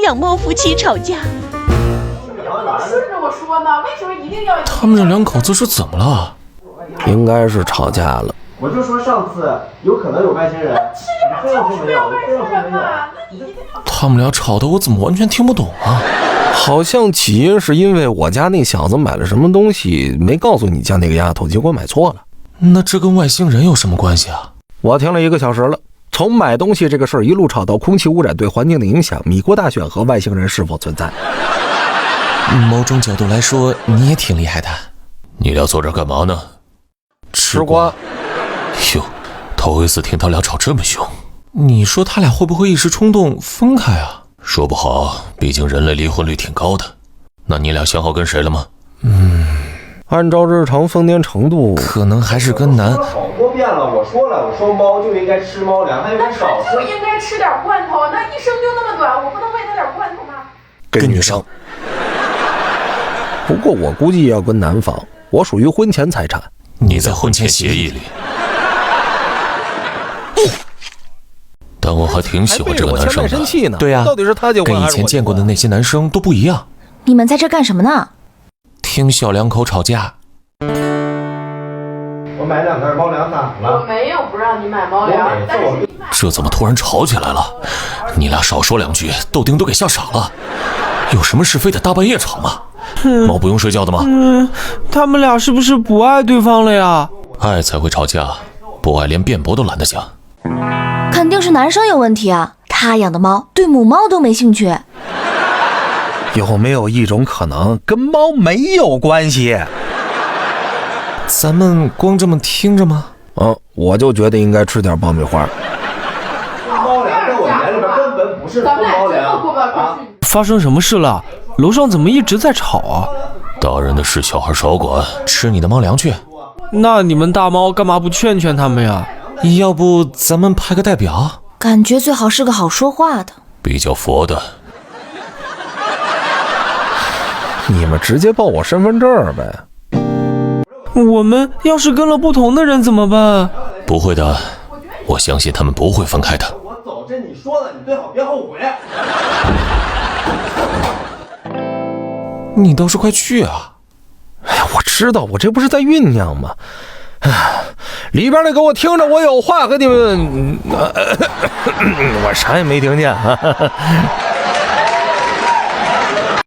养猫夫妻吵架。顺着我说呢，为什么一定要？他们这两口子是怎么了？应该是吵架了。我就说上次有可能有外星人，这个就是没有外星人嘛？那你他们俩吵得我怎么完全听不懂啊？好像起因是因为我家那小子买了什么东西没告诉你家那个丫头，结果买错了。那这跟外星人有什么关系啊？我听了1个小时了，从买东西这个事儿一路吵到空气污染对环境的影响，米国大选和外星人是否存在。某种角度来说，你也挺厉害的。你俩坐这干嘛呢？吃瓜。哟，头一次听他俩吵这么凶。你说他俩会不会一时冲动分开啊？说不好，毕竟人类离婚率挺高的。那你俩想好跟谁了吗？按照日常疯癫程度，可能还是跟男。说了好多遍了，我说猫就应该吃猫粮，它应该少吃。就应该吃点罐头，那一生就那么短，我不能喂它点罐头吗？跟女生。不过我估计要跟男方，我属于婚前财产。你在婚前协议里。但我还挺喜欢这个男生的。对呀，到底是他结婚跟以前见过的那些男生都不一样。你们在这干什么呢？听小两口吵架。我买2袋猫粮咋了？我没有不让你买猫粮，但是你买。这怎么突然吵起来了？你俩少说2句，豆丁都给吓傻了。有什么事非得大半夜吵吗？猫不用睡觉的吗？他们俩是不是不爱对方了呀？爱才会吵架，不爱连辩驳都懒得讲。肯定是男生有问题啊！他养的猫对母猫都没兴趣。有没有一种可能跟猫没有关系？咱们光这么听着吗？我就觉得应该吃点爆米花。猫粮在我眼里边根本不是疯猫粮啊！发生什么事了？楼上怎么一直在吵啊？大人的事小孩少管，吃你的猫粮去。那你们大猫干嘛不劝劝他们呀？要不咱们派个代表？感觉最好是个好说话的，比较佛的。你们直接报我身份证呗。我们要是跟了不同的人怎么办？不会的，我相信他们不会分开的。我走这你说了，你最好别后悔。你倒是快去啊！哎呀，我知道，我这不是在酝酿吗？里边的给我听着，我有话跟你们，我啥也没听见啊。